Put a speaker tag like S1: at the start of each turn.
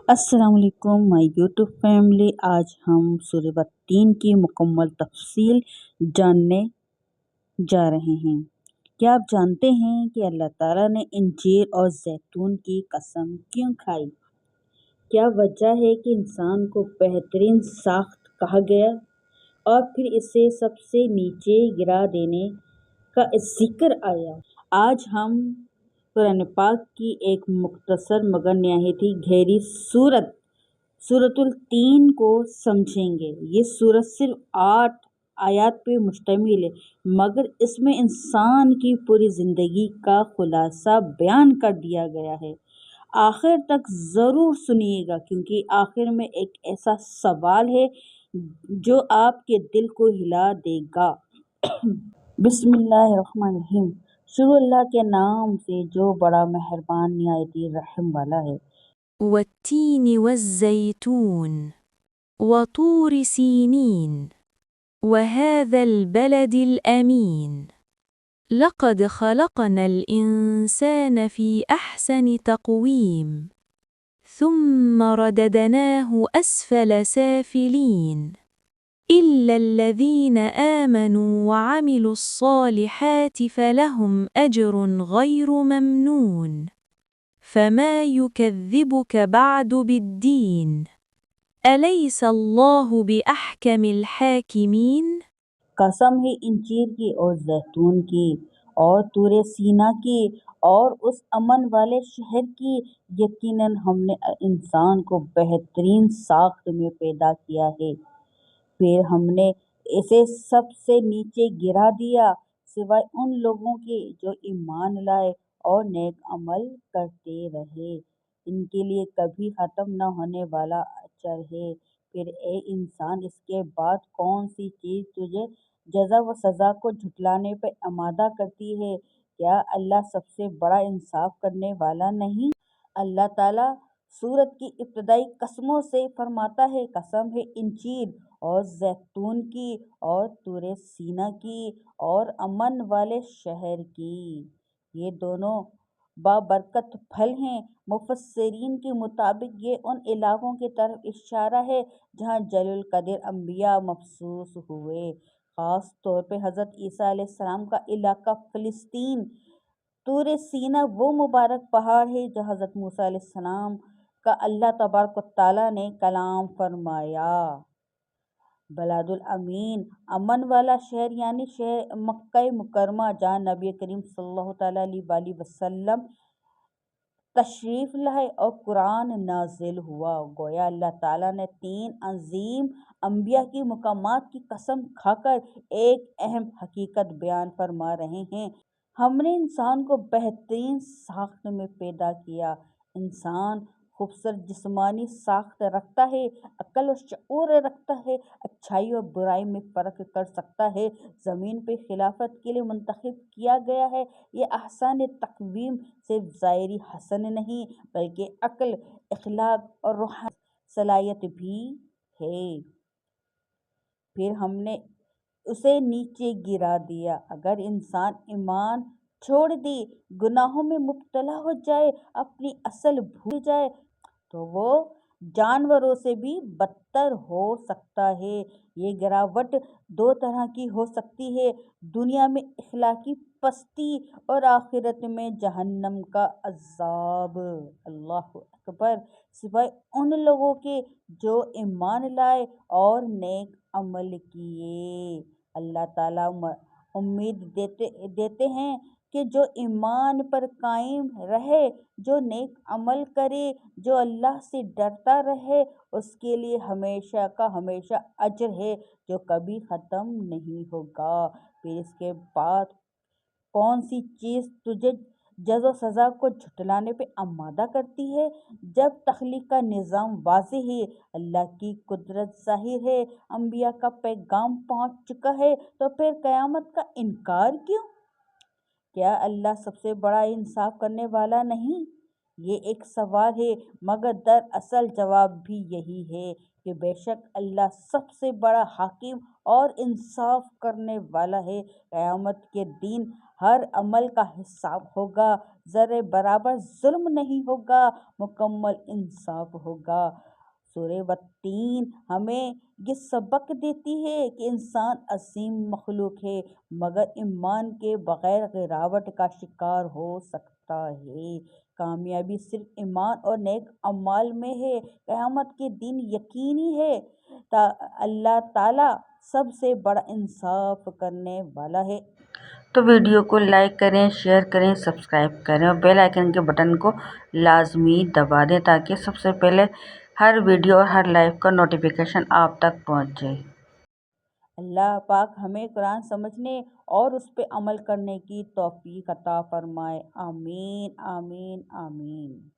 S1: السلام علیکم مائی YouTube family. آج ہم سورہ بطین کی مکمل تفصیل جاننے جا رہے ہیں۔ کیا آپ جانتے ہیں کہ اللہ تعالیٰ نے انجیر اور زیتون کی قسم کیوں کھائی؟ کیا وجہ ہے کہ انسان کو بہترین ساخت کہا گیا اور پھر اسے سب سے نیچے گرا دینے کا ذکر آیا؟ آج ہم قرآن پاک کی ایک مختصر مگر نہایت ہی گہری سورۃ التین کو سمجھیں گے۔ یہ سورت صرف 8 آیات پہ مشتمل ہے، مگر اس میں انسان کی پوری زندگی کا خلاصہ بیان کر دیا گیا ہے۔ آخر تک ضرور سنیے گا، کیونکہ آخر میں ایک ایسا سوال ہے جو آپ کے دل کو ہلا دے گا۔ بسم اللہ الرحمن الرحیم۔ شروع اللہ کے نام سے جو بڑا مہربان نہایت ہی رحم والا ہے۔
S2: والتين والزيتون وطور سينين وهذا البلد الأمين لقد خلقنا الإنسان في أحسن تقويم ثم رددناه أسفل سافلين إلا الذين آمنوا وعملوا الصالحات فلهم أجر غير ممنون فما يكذبك بعد بالدين أليس الله بأحكم الحاكمين؟
S1: قسم ہے انجیر کی اور زیتون کی اور طور سینا کی اور اس امن والے شہر کی، یقیناً ہم نے انسان کو بہترین ساخت میں پیدا کیا ہے، پھر ہم نے اسے سب سے نیچے گرا دیا سوائے ان لوگوں کے جو ایمان لائے اور نیک عمل کرتے رہے، ان کے لیے کبھی ختم نہ ہونے والا اجر ہے۔ پھر اے انسان، اس کے بعد کون سی چیز تجھے جزا و سزا کو جھٹلانے پر آمادہ کرتی ہے؟ کیا اللہ سب سے بڑا انصاف کرنے والا نہیں؟ اللہ تعالیٰ سورت کی ابتدائی قسموں سے فرماتا ہے، قسم ہے انجیر اور زیتون کی اور طور سینا کی اور امن والے شہر کی، یہ دونوں بابرکت پھل ہیں۔ مفسرین کے مطابق یہ ان علاقوں کی طرف اشارہ ہے جہاں جلیل القدر انبیاء مبعوث ہوئے، خاص طور پہ حضرت عیسیٰ علیہ السلام کا علاقہ فلسطین۔ طور سینا وہ مبارک پہاڑ ہے جہاں حضرت موسیٰ علیہ السلام کا اللہ تبارک و تعالیٰ نے کلام فرمایا۔ بلاد الامین، امن والا شہر یعنی شہر مکہ مکرمہ، جہاں نبی کریم صلی اللہ تعالیٰ علیہ وآلہ وسلم تشریف لائے اور قرآن نازل ہوا۔ گویا اللہ تعالیٰ نے 3 عظیم انبیاء کی مقامات کی قسم کھا کر ایک اہم حقیقت بیان فرما رہے ہیں۔ ہم نے انسان کو بہترین ساخت میں پیدا کیا۔ انسان خوبصورت جسمانی ساخت رکھتا ہے، عقل و شعور رکھتا ہے، اچھائی اور برائی میں فرق کر سکتا ہے، زمین پہ خلافت کے لیے منتخب کیا گیا ہے۔ یہ احسان تقویم صرف ظاہری حسن نہیں بلکہ عقل، اخلاق اور روحانی صلاحیت بھی ہے۔ پھر ہم نے اسے نیچے گرا دیا۔ اگر انسان ایمان چھوڑ دے، گناہوں میں مبتلا ہو جائے، اپنی اصل بھول جائے، تو وہ جانوروں سے بھی بدتر ہو سکتا ہے۔ یہ گراوٹ 2 طرح کی ہو سکتی ہے، دنیا میں اخلاقی پستی اور آخرت میں جہنم کا عذاب۔ اللہ اکبر! سوائے ان لوگوں کے جو ایمان لائے اور نیک عمل کیے۔ اللہ تعالیٰ امید دیتے ہیں کہ جو ایمان پر قائم رہے، جو نیک عمل کرے، جو اللہ سے ڈرتا رہے، اس کے لیے ہمیشہ کا ہمیشہ اجر ہے جو کبھی ختم نہیں ہوگا۔ پھر اس کے بعد کون سی چیز تجھے جزا و سزا کو جھٹلانے پہ آمادہ کرتی ہے؟ جب تخلیق کا نظام واضح ہے، اللہ کی قدرت ظاہر ہے، انبیاء کا پیغام پہنچ چکا ہے، تو پھر قیامت کا انکار کیوں؟ کیا اللہ سب سے بڑا انصاف کرنے والا نہیں؟ یہ ایک سوال ہے، مگر دراصل جواب بھی یہی ہے کہ بے شک اللہ سب سے بڑا حاکم اور انصاف کرنے والا ہے۔ قیامت کے دن ہر عمل کا حساب ہوگا، ذرے برابر ظلم نہیں ہوگا، مکمل انصاف ہوگا۔ سورہ والتین ہمیں یہ سبق دیتی ہے کہ انسان عظیم مخلوق ہے، مگر ایمان کے بغیر گراوٹ کا شکار ہو سکتا ہے۔ کامیابی صرف ایمان اور نیک اعمال میں ہے۔ قیامت کے دن یقینی ہے اللہ تعالیٰ سب سے بڑا انصاف کرنے والا ہے۔ تو ویڈیو کو لائک کریں، شیئر کریں، سبسکرائب کریں اور بیل آئیکن کے بٹن کو لازمی دبا دیں تاکہ سب سے پہلے ہر ویڈیو اور ہر لائیو کا نوٹیفیکیشن آپ تک پہنچ جائے۔ اللہ پاک ہمیں قرآن سمجھنے اور اس پہ عمل کرنے کی توفیق عطا فرمائے۔ آمین آمین آمین۔